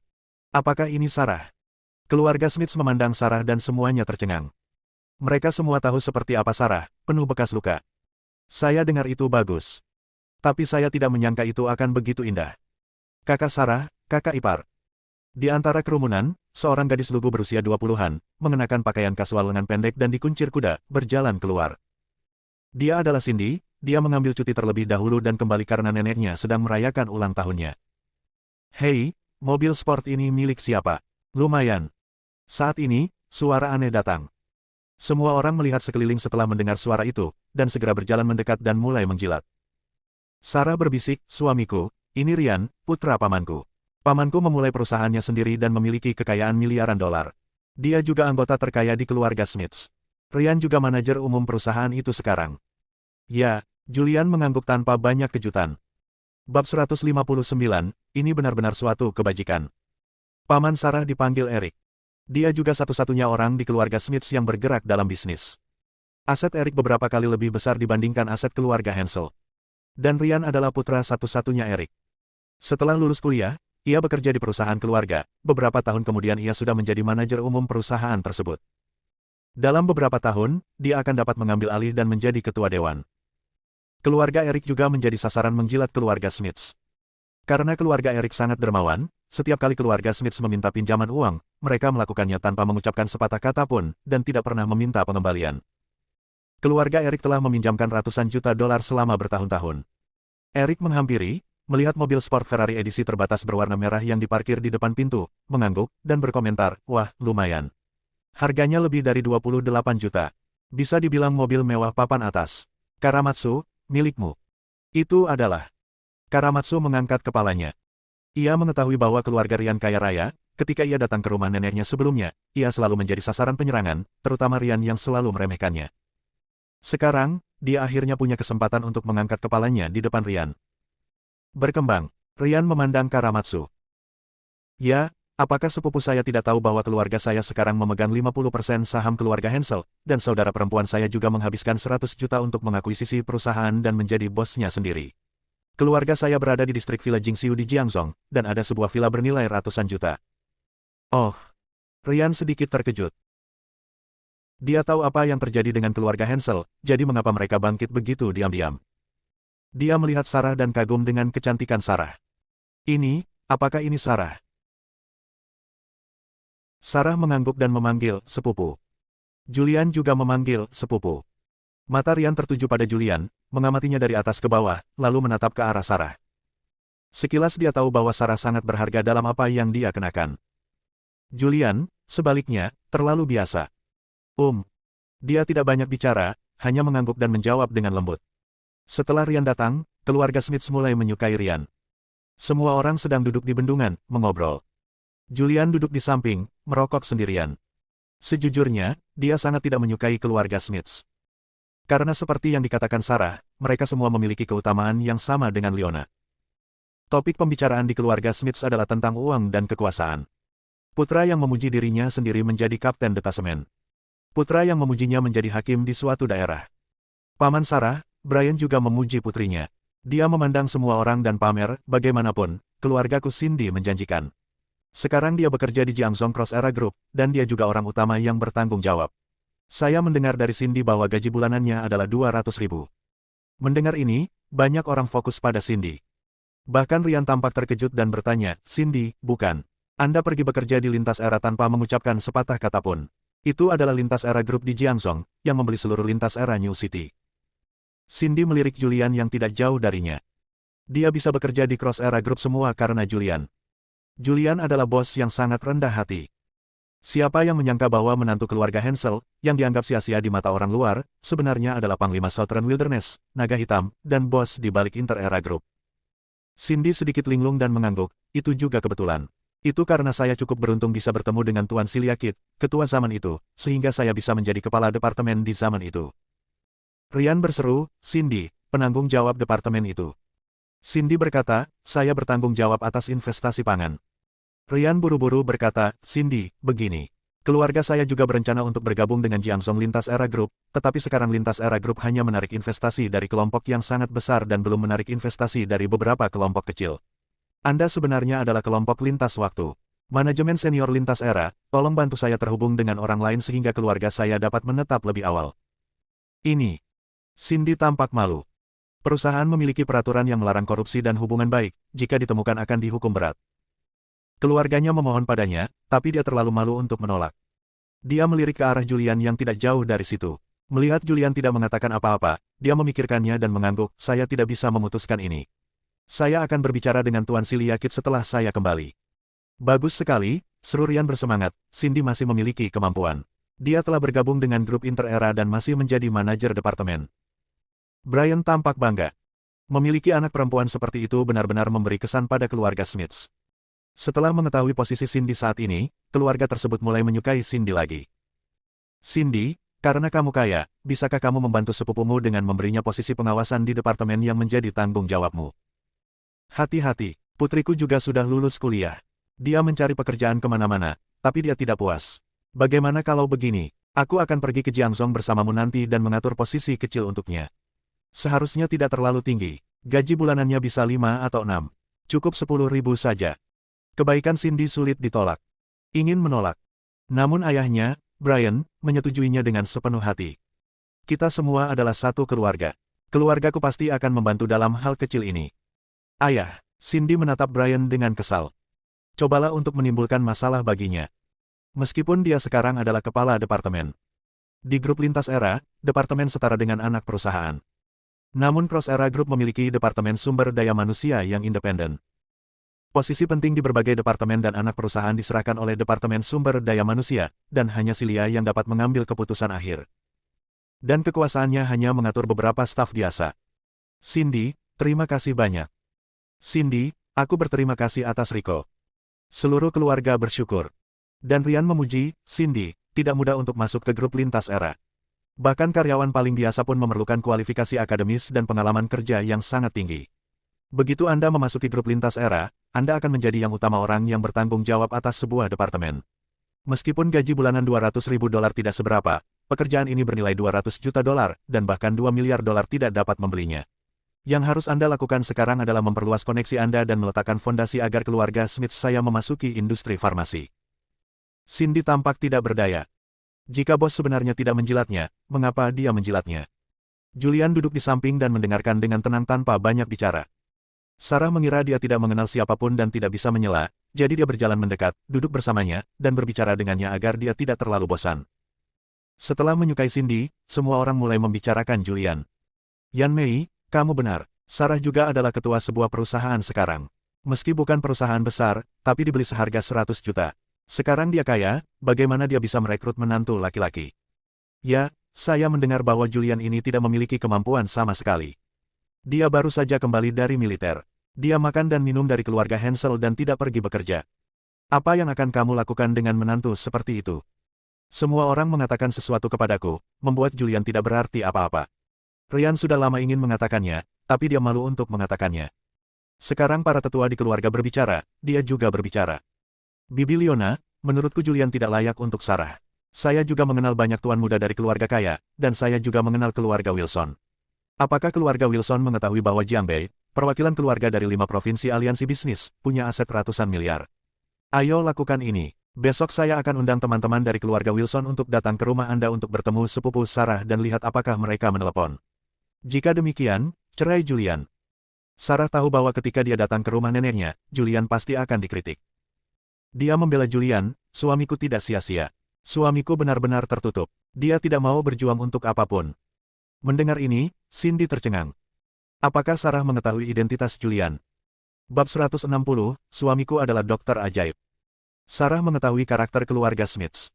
Apakah ini Sarah? Keluarga Smits memandang Sarah dan semuanya tercengang. Mereka semua tahu seperti apa Sarah, penuh bekas luka. Saya dengar itu bagus. Tapi saya tidak menyangka itu akan begitu indah. Kakak Sarah, kakak ipar. Di antara kerumunan, seorang gadis lugu berusia 20-an, mengenakan pakaian kasual lengan pendek dan dikuncir kuda, berjalan keluar. Dia adalah Cindy, dia mengambil cuti terlebih dahulu dan kembali karena neneknya sedang merayakan ulang tahunnya. Hei, mobil sport ini milik siapa? Lumayan. Saat ini, suara aneh datang. Semua orang melihat sekeliling setelah mendengar suara itu, dan segera berjalan mendekat dan mulai menjilat. Sarah berbisik, suamiku, ini Ryan, putra pamanku. Pamanku memulai perusahaannya sendiri dan memiliki kekayaan miliaran dolar. Dia juga anggota terkaya di keluarga Smits. Ryan juga manajer umum perusahaan itu sekarang. Ya, Julian mengangguk tanpa banyak kejutan. Bab 159, ini benar-benar suatu kebajikan. Paman Sarah dipanggil Eric. Dia juga satu-satunya orang di keluarga Smits yang bergerak dalam bisnis. Aset Eric beberapa kali lebih besar dibandingkan aset keluarga Hansel. Dan Ryan adalah putra satu-satunya Eric. Setelah lulus kuliah, ia bekerja di perusahaan keluarga. Beberapa tahun kemudian ia sudah menjadi manajer umum perusahaan tersebut. Dalam beberapa tahun, dia akan dapat mengambil alih dan menjadi ketua dewan. Keluarga Eric juga menjadi sasaran menjilat keluarga Smits. Karena keluarga Eric sangat dermawan, setiap kali keluarga Smits meminta pinjaman uang, mereka melakukannya tanpa mengucapkan sepatah kata pun, dan tidak pernah meminta pengembalian. Keluarga Eric telah meminjamkan ratusan juta dolar selama bertahun-tahun. Eric menghampiri, melihat mobil sport Ferrari edisi terbatas berwarna merah yang diparkir di depan pintu, mengangguk, dan berkomentar, wah, lumayan. Harganya lebih dari 28 juta. Bisa dibilang mobil mewah papan atas. Karamatsu, milikmu. Itu adalah. Karamatsu mengangkat kepalanya. Ia mengetahui bahwa keluarga Ryan kaya raya, ketika ia datang ke rumah neneknya sebelumnya, ia selalu menjadi sasaran penyerangan, terutama Ryan yang selalu meremehkannya. Sekarang, dia akhirnya punya kesempatan untuk mengangkat kepalanya di depan Ryan. Berkembang, Ryan memandang Karamatsu. Ya, apakah sepupu saya tidak tahu bahwa keluarga saya sekarang memegang 50% saham keluarga Hansel, dan saudara perempuan saya juga menghabiskan 100 juta untuk mengakuisisi perusahaan dan menjadi bosnya sendiri. Keluarga saya berada di distrik Villa Jingxiu di Jiangzhou, dan ada sebuah villa bernilai ratusan juta. Oh, Ryan sedikit terkejut. Dia tahu apa yang terjadi dengan keluarga Hansel, jadi mengapa mereka bangkit begitu diam-diam. Dia melihat Sarah dan kagum dengan kecantikan Sarah. Apakah ini Sarah? Sarah mengangguk dan memanggil, sepupu. Julian juga memanggil, sepupu. Mata Ryan tertuju pada Julian, mengamatinya dari atas ke bawah, lalu menatap ke arah Sarah. Sekilas dia tahu bahwa Sarah sangat berharga dalam apa yang dia kenakan. Julian, sebaliknya, terlalu biasa. Dia tidak banyak bicara, hanya mengangguk dan menjawab dengan lembut. Setelah Ryan datang, keluarga Smith mulai menyukai Ryan. Semua orang sedang duduk di bendungan, mengobrol. Julian duduk di samping, merokok sendirian. Sejujurnya, dia sangat tidak menyukai keluarga Smith. Karena seperti yang dikatakan Sarah, mereka semua memiliki keutamaan yang sama dengan Leona. Topik pembicaraan di keluarga Smith adalah tentang uang dan kekuasaan. Putra yang memuji dirinya sendiri menjadi kapten detasemen. Putra yang memujinya menjadi hakim di suatu daerah. Paman Sarah, Brian juga memuji putrinya. Dia memandang semua orang dan pamer, bagaimanapun, keluargaku Cindy menjanjikan. Sekarang dia bekerja di Jiangzhou Cross Era Group, dan dia juga orang utama yang bertanggung jawab. Saya mendengar dari Cindy bahwa gaji bulanannya adalah 200.000. Mendengar ini, banyak orang fokus pada Cindy. Bahkan Ryan tampak terkejut dan bertanya, Cindy, bukan. Anda pergi bekerja di Lintas Era tanpa mengucapkan sepatah kata pun. Itu adalah Lintas Era Group di Jiangzhou, yang membeli seluruh Lintas Era New City. Cindy melirik Julian yang tidak jauh darinya. Dia bisa bekerja di Cross Era Group semua karena Julian. Julian adalah bos yang sangat rendah hati. Siapa yang menyangka bahwa menantu keluarga Hansel, yang dianggap sia-sia di mata orang luar, sebenarnya adalah Panglima Southern Wilderness, naga hitam, dan bos di balik Inter Era Group. Cindy sedikit linglung dan mengangguk, itu juga kebetulan. Itu karena saya cukup beruntung bisa bertemu dengan Tuan Siliakit, ketua zaman itu, sehingga saya bisa menjadi kepala departemen di zaman itu. Ryan berseru, Cindy, penanggung jawab departemen itu. Cindy berkata, saya bertanggung jawab atas investasi pangan. Ryan buru-buru berkata, Cindy, begini. Keluarga saya juga berencana untuk bergabung dengan Jiangzhou Lintas Era Group, tetapi sekarang Lintas Era Group hanya menarik investasi dari kelompok yang sangat besar dan belum menarik investasi dari beberapa kelompok kecil. Anda sebenarnya adalah kelompok lintas waktu. Manajemen senior lintas era, tolong bantu saya terhubung dengan orang lain sehingga keluarga saya dapat menetap lebih awal. Cindy tampak malu. Perusahaan memiliki peraturan yang melarang korupsi dan hubungan baik, jika ditemukan akan dihukum berat. Keluarganya memohon padanya, tapi dia terlalu malu untuk menolak. Dia melirik ke arah Julian yang tidak jauh dari situ. Melihat Julian tidak mengatakan apa-apa, dia memikirkannya dan mengangguk, saya tidak bisa memutuskan ini. Saya akan berbicara dengan Tuan Siliakit setelah saya kembali. Bagus sekali, seru Ryan bersemangat, Cindy masih memiliki kemampuan. Dia telah bergabung dengan grup Inter Era dan masih menjadi manajer departemen. Brian tampak bangga. Memiliki anak perempuan seperti itu benar-benar memberi kesan pada keluarga Smiths. Setelah mengetahui posisi Cindy saat ini, keluarga tersebut mulai menyukai Cindy lagi. Cindy, karena kamu kaya, bisakah kamu membantu sepupumu dengan memberinya posisi pengawasan di departemen yang menjadi tanggung jawabmu? Hati-hati, putriku juga sudah lulus kuliah. Dia mencari pekerjaan kemana-mana, tapi dia tidak puas. Bagaimana kalau begini? Aku akan pergi ke Jiangzhou bersamamu nanti dan mengatur posisi kecil untuknya. Seharusnya tidak terlalu tinggi. Gaji bulanannya bisa 5 atau 6. Cukup 10.000 saja. Kebaikan Cindy sulit ditolak. Ingin menolak. Namun ayahnya, Brian, menyetujuinya dengan sepenuh hati. Kita semua adalah satu keluarga. Keluargaku pasti akan membantu dalam hal kecil ini. Ayah, Cindy menatap Brian dengan kesal. Cobalah untuk menimbulkan masalah baginya. Meskipun dia sekarang adalah kepala departemen. Di grup Lintas Era, departemen setara dengan anak perusahaan. Namun Cross Era Group memiliki departemen sumber daya manusia yang independen. Posisi penting di berbagai departemen dan anak perusahaan diserahkan oleh departemen sumber daya manusia, dan hanya Cilia yang dapat mengambil keputusan akhir. Dan kekuasaannya hanya mengatur beberapa staf biasa. Cindy, terima kasih banyak. Cindy, aku berterima kasih atas Rico. Seluruh keluarga bersyukur. Dan Ryan memuji, Cindy, tidak mudah untuk masuk ke grup Lintas Era. Bahkan karyawan paling biasa pun memerlukan kualifikasi akademis dan pengalaman kerja yang sangat tinggi. Begitu Anda memasuki grup Lintas Era, Anda akan menjadi yang utama orang yang bertanggung jawab atas sebuah departemen. Meskipun gaji bulanan $200.000 tidak seberapa, pekerjaan ini bernilai $200 juta dan bahkan $2 miliar tidak dapat membelinya. Yang harus Anda lakukan sekarang adalah memperluas koneksi Anda dan meletakkan fondasi agar keluarga Smith saya memasuki industri farmasi. Cindy tampak tidak berdaya. Jika bos sebenarnya tidak menjilatnya, mengapa dia menjilatnya? Julian duduk di samping dan mendengarkan dengan tenang tanpa banyak bicara. Sarah mengira dia tidak mengenal siapapun dan tidak bisa menyela, jadi dia berjalan mendekat, duduk bersamanya, dan berbicara dengannya agar dia tidak terlalu bosan. Setelah menyukai Cindy, semua orang mulai membicarakan Julian. Yan Mei, kamu benar. Sarah juga adalah ketua sebuah perusahaan sekarang. Meski bukan perusahaan besar, tapi dibeli seharga 100 juta. Sekarang dia kaya, bagaimana dia bisa merekrut menantu laki-laki? Ya, saya mendengar bahwa Julian ini tidak memiliki kemampuan sama sekali. Dia baru saja kembali dari militer. Dia makan dan minum dari keluarga Hansel dan tidak pergi bekerja. Apa yang akan kamu lakukan dengan menantu seperti itu? Semua orang mengatakan sesuatu kepadaku, membuat Julian tidak berarti apa-apa. Ryan sudah lama ingin mengatakannya, tapi dia malu untuk mengatakannya. Sekarang para tetua di keluarga berbicara, dia juga berbicara. Bibi Leona, menurutku Julian tidak layak untuk Sarah. Saya juga mengenal banyak tuan muda dari keluarga kaya, dan saya juga mengenal keluarga Wilson. Apakah keluarga Wilson mengetahui bahwa Jiangbei, perwakilan keluarga dari 5 provinsi aliansi bisnis, punya aset ratusan miliar? Ayo lakukan ini. Besok saya akan undang teman-teman dari keluarga Wilson untuk datang ke rumah Anda untuk bertemu sepupu Sarah dan lihat apakah mereka menelepon. Jika demikian, cerai Julian. Sarah tahu bahwa ketika dia datang ke rumah neneknya, Julian pasti akan dikritik. Dia membela Julian, suamiku tidak sia-sia. Suamiku benar-benar tertutup. Dia tidak mau berjuang untuk apapun. Mendengar ini, Cindy tercengang. Apakah Sarah mengetahui identitas Julian? Bab 160, suamiku adalah dokter ajaib. Sarah mengetahui karakter keluarga Smiths.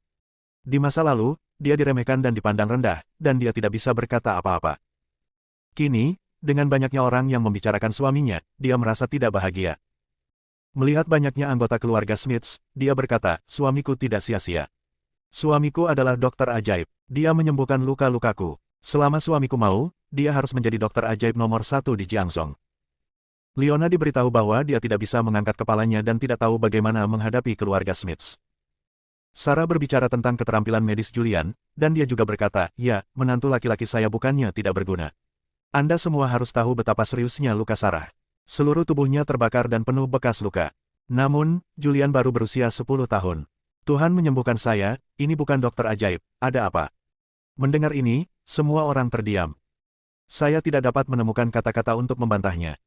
Di masa lalu, dia diremehkan dan dipandang rendah, dan dia tidak bisa berkata apa-apa. Kini, dengan banyaknya orang yang membicarakan suaminya, dia merasa tidak bahagia. Melihat banyaknya anggota keluarga Smiths, dia berkata, suamiku tidak sia-sia. Suamiku adalah dokter ajaib. Dia menyembuhkan luka-lukaku. Selama suamiku mau, dia harus menjadi dokter ajaib nomor 1 di Jiangzhou. Leona diberitahu bahwa dia tidak bisa mengangkat kepalanya dan tidak tahu bagaimana menghadapi keluarga Smiths. Sarah berbicara tentang keterampilan medis Julian, dan dia juga berkata, ya, menantu laki-laki saya bukannya tidak berguna. Anda semua harus tahu betapa seriusnya luka Sarah. Seluruh tubuhnya terbakar dan penuh bekas luka. Namun, Julian baru berusia 10 tahun. Tuhan menyembuhkan saya, ini bukan dokter ajaib, ada apa? Mendengar ini, semua orang terdiam. Saya tidak dapat menemukan kata-kata untuk membantahnya.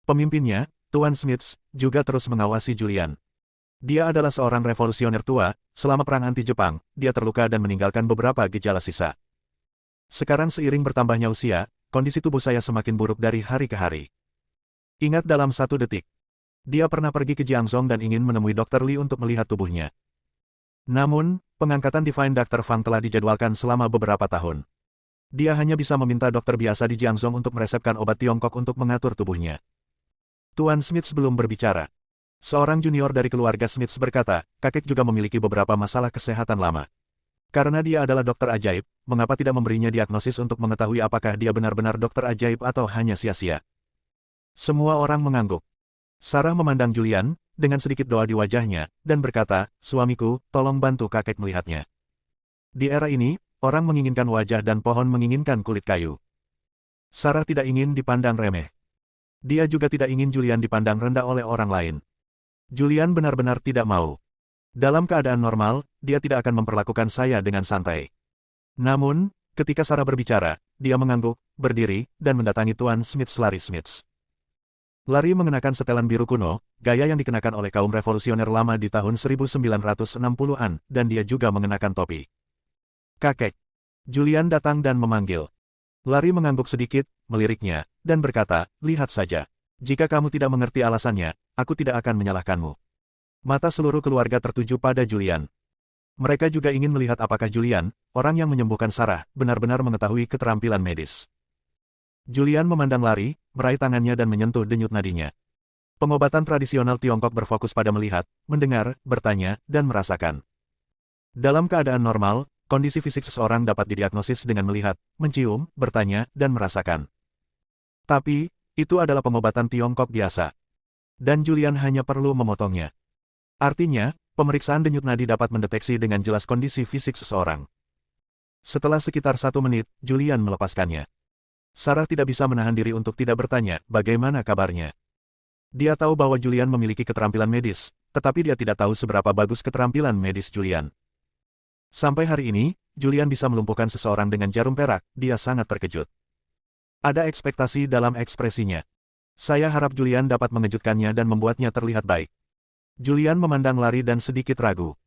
Pemimpinnya, Tuan Smiths, juga terus mengawasi Julian. Dia adalah seorang revolusioner tua, selama perang anti-Jepang, dia terluka dan meninggalkan beberapa gejala sisa. Sekarang seiring bertambahnya usia, kondisi tubuh saya semakin buruk dari hari ke hari. Ingat dalam 1 detik. Dia pernah pergi ke Jiangzhou dan ingin menemui Dr. Li untuk melihat tubuhnya. Namun, pengangkatan Divine Dr. Fang telah dijadwalkan selama beberapa tahun. Dia hanya bisa meminta dokter biasa di Jiangzhou untuk meresepkan obat Tiongkok untuk mengatur tubuhnya. Tuan Smiths belum berbicara. Seorang junior dari keluarga Smiths berkata, kakek juga memiliki beberapa masalah kesehatan lama. Karena dia adalah dokter ajaib, mengapa tidak memberinya diagnosis untuk mengetahui apakah dia benar-benar dokter ajaib atau hanya sia-sia? Semua orang mengangguk. Sarah memandang Julian, dengan sedikit doa di wajahnya, dan berkata, suamiku, tolong bantu kakek melihatnya. Di era ini, orang menginginkan wajah dan pohon menginginkan kulit kayu. Sarah tidak ingin dipandang remeh. Dia juga tidak ingin Julian dipandang rendah oleh orang lain. Julian benar-benar tidak mau. Dalam keadaan normal, dia tidak akan memperlakukan saya dengan santai. Namun, ketika Sarah berbicara, dia mengangguk, berdiri, dan mendatangi Tuan Smiths. Larry Smiths. Larry mengenakan setelan biru kuno, gaya yang dikenakan oleh kaum revolusioner lama di tahun 1960-an, dan dia juga mengenakan topi. Kakek. Julian datang dan memanggil. Larry mengangguk sedikit, meliriknya, dan berkata, lihat saja. Jika kamu tidak mengerti alasannya, aku tidak akan menyalahkanmu. Mata seluruh keluarga tertuju pada Julian. Mereka juga ingin melihat apakah Julian, orang yang menyembuhkan Sarah, benar-benar mengetahui keterampilan medis. Julian memandang Larry, meraih tangannya dan menyentuh denyut nadinya. Pengobatan tradisional Tiongkok berfokus pada melihat, mendengar, bertanya, dan merasakan. Dalam keadaan normal, kondisi fisik seseorang dapat didiagnosis dengan melihat, mencium, bertanya, dan merasakan. Tapi, itu adalah pengobatan Tiongkok biasa. Dan Julian hanya perlu memotongnya. Artinya, pemeriksaan denyut nadi dapat mendeteksi dengan jelas kondisi fisik seseorang. Setelah sekitar 1 menit, Julian melepaskannya. Sarah tidak bisa menahan diri untuk tidak bertanya, bagaimana kabarnya. Dia tahu bahwa Julian memiliki keterampilan medis, tetapi dia tidak tahu seberapa bagus keterampilan medis Julian. Sampai hari ini, Julian bisa melumpuhkan seseorang dengan jarum perak, dia sangat terkejut. Ada ekspektasi dalam ekspresinya. Saya harap Julian dapat mengejutkannya dan membuatnya terlihat baik. Julian memandang Larry dan sedikit ragu.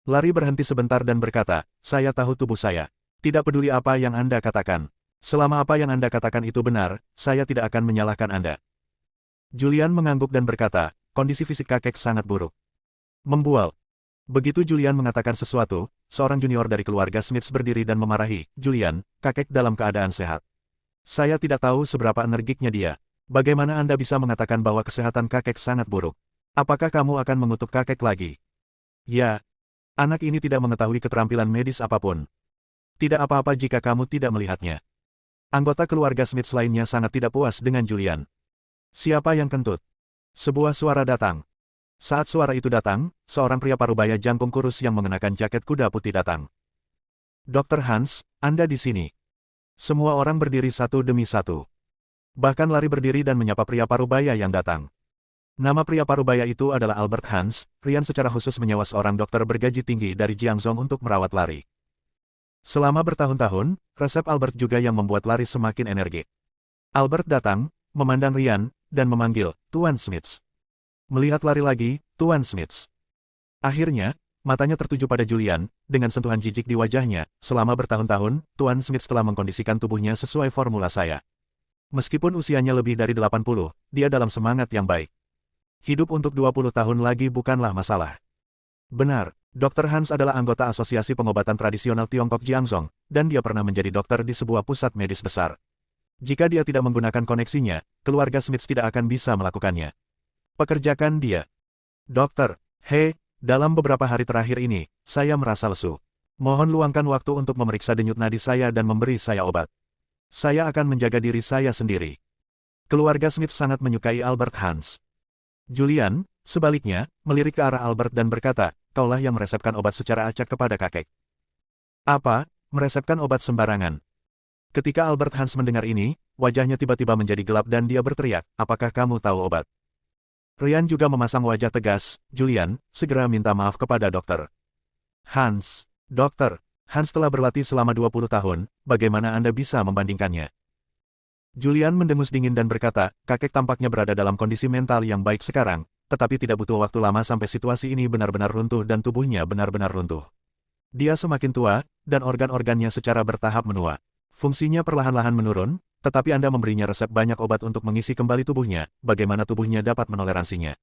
Larry berhenti sebentar dan berkata, saya tahu tubuh saya. Tidak peduli apa yang Anda katakan. Selama apa yang Anda katakan itu benar, saya tidak akan menyalahkan Anda. Julian mengangguk dan berkata, kondisi fisik kakek sangat buruk. Membual. Begitu Julian mengatakan sesuatu, seorang junior dari keluarga Smiths berdiri dan memarahi, Julian, kakek dalam keadaan sehat. Saya tidak tahu seberapa energiknya dia. Bagaimana Anda bisa mengatakan bahwa kesehatan kakek sangat buruk? Apakah kamu akan mengutuk kakek lagi? Ya. Anak ini tidak mengetahui keterampilan medis apapun. Tidak apa-apa jika kamu tidak melihatnya. Anggota keluarga Smiths lainnya sangat tidak puas dengan Julian. Siapa yang kentut? Sebuah suara datang. Saat suara itu datang, seorang pria parubaya jangkung kurus yang mengenakan jaket kuda putih datang. Dr. Hans, Anda di sini. Semua orang berdiri satu demi satu. Bahkan Larry berdiri dan menyapa pria parubaya yang datang. Nama pria parubaya itu adalah Albert Hans. Ryan secara khusus menyewa seorang dokter bergaji tinggi dari Jiangzhou untuk merawat Larry. Selama bertahun-tahun, resep Albert juga yang membuat Larry semakin energik. Albert datang, memandang Ryan, dan memanggil, Tuan Smiths. Melihat Larry lagi, Tuan Smiths. Akhirnya, matanya tertuju pada Julian, dengan sentuhan jijik di wajahnya. Selama bertahun-tahun, Tuan Smiths telah mengkondisikan tubuhnya sesuai formula saya. Meskipun usianya lebih dari 80, dia dalam semangat yang baik. Hidup untuk 20 tahun lagi bukanlah masalah. Benar, Dr. Hans adalah anggota Asosiasi Pengobatan Tradisional Tiongkok Jiangzhou, dan dia pernah menjadi dokter di sebuah pusat medis besar. Jika dia tidak menggunakan koneksinya, keluarga Smiths tidak akan bisa melakukannya. Pekerjakan dia. Dokter, dalam beberapa hari terakhir ini, saya merasa lesu. Mohon luangkan waktu untuk memeriksa denyut nadi saya dan memberi saya obat. Saya akan menjaga diri saya sendiri. Keluarga Smith sangat menyukai Albert Hans. Julian, sebaliknya, melirik ke arah Albert dan berkata, kaulah yang meresepkan obat secara acak kepada kakek. Apa? Meresepkan obat sembarangan? Ketika Albert Hans mendengar ini, wajahnya tiba-tiba menjadi gelap dan dia berteriak, apakah kamu tahu obat? Ryan juga memasang wajah tegas, Julian, segera minta maaf kepada dokter. Hans, dokter, Hans telah berlatih selama 20 tahun, bagaimana Anda bisa membandingkannya? Julian mendengus dingin dan berkata, kakek tampaknya berada dalam kondisi mental yang baik sekarang, tetapi tidak butuh waktu lama sampai situasi ini benar-benar runtuh dan tubuhnya benar-benar runtuh. Dia semakin tua, dan organ-organnya secara bertahap menua. Fungsinya perlahan-lahan menurun, tetapi Anda memberinya resep banyak obat untuk mengisi kembali tubuhnya, bagaimana tubuhnya dapat menoleransinya.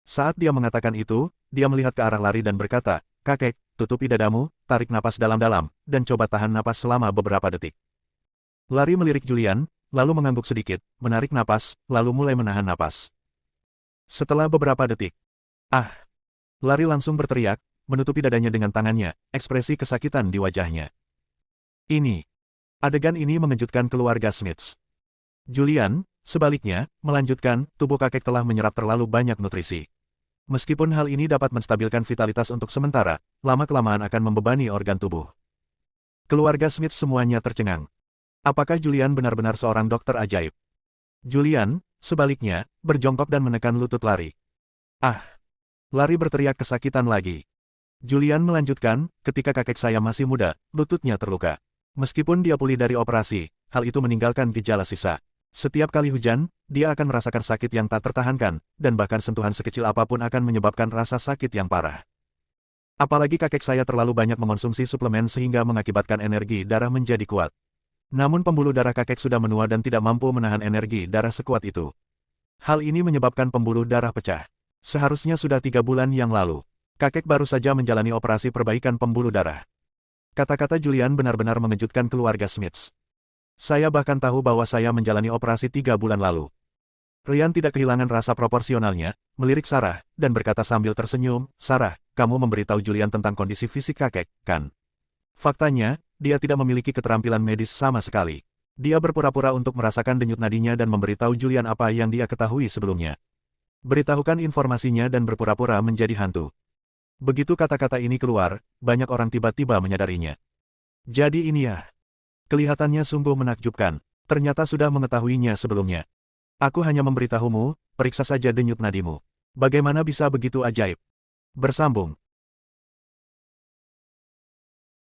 Saat dia mengatakan itu, dia melihat ke arah Larry dan berkata, kakek, tutupi dadamu, tarik napas dalam-dalam, dan coba tahan napas selama beberapa detik. Larry melirik Julian, lalu mengangguk sedikit, menarik napas, lalu mulai menahan napas. Setelah beberapa detik, Larry langsung berteriak, menutupi dadanya dengan tangannya, ekspresi kesakitan di wajahnya. Adegan ini mengejutkan keluarga Smiths. Julian, sebaliknya, melanjutkan, tubuh kakek telah menyerap terlalu banyak nutrisi. Meskipun hal ini dapat menstabilkan vitalitas untuk sementara, lama-kelamaan akan membebani organ tubuh. Keluarga Smith semuanya tercengang. Apakah Julian benar-benar seorang dokter ajaib? Julian, sebaliknya, berjongkok dan menekan lutut Larry. Larry berteriak kesakitan lagi. Julian melanjutkan, ketika kakek saya masih muda, lututnya terluka. Meskipun dia pulih dari operasi, hal itu meninggalkan gejala sisa. Setiap kali hujan, dia akan merasakan sakit yang tak tertahankan, dan bahkan sentuhan sekecil apapun akan menyebabkan rasa sakit yang parah. Apalagi kakek saya terlalu banyak mengonsumsi suplemen sehingga mengakibatkan energi darah menjadi kuat. Namun pembuluh darah kakek sudah menua dan tidak mampu menahan energi darah sekuat itu. Hal ini menyebabkan pembuluh darah pecah. Seharusnya sudah 3 bulan yang lalu. Kakek baru saja menjalani operasi perbaikan pembuluh darah. Kata-kata Julian benar-benar mengejutkan keluarga Smiths. Saya bahkan tahu bahwa saya menjalani operasi 3 bulan lalu. Ryan tidak kehilangan rasa proporsionalnya, melirik Sarah, dan berkata sambil tersenyum, Sarah, kamu memberitahu Julian tentang kondisi fisik kakek, kan? Faktanya, dia tidak memiliki keterampilan medis sama sekali. Dia berpura-pura untuk merasakan denyut nadinya dan memberitahu Julian apa yang dia ketahui sebelumnya. Beritahukan informasinya dan berpura-pura menjadi hantu. Begitu kata-kata ini keluar, banyak orang tiba-tiba menyadarinya. Jadi ini ya. Kelihatannya sungguh menakjubkan. Ternyata sudah mengetahuinya sebelumnya. Aku hanya memberitahumu, periksa saja denyut nadimu. Bagaimana bisa begitu ajaib? Bersambung.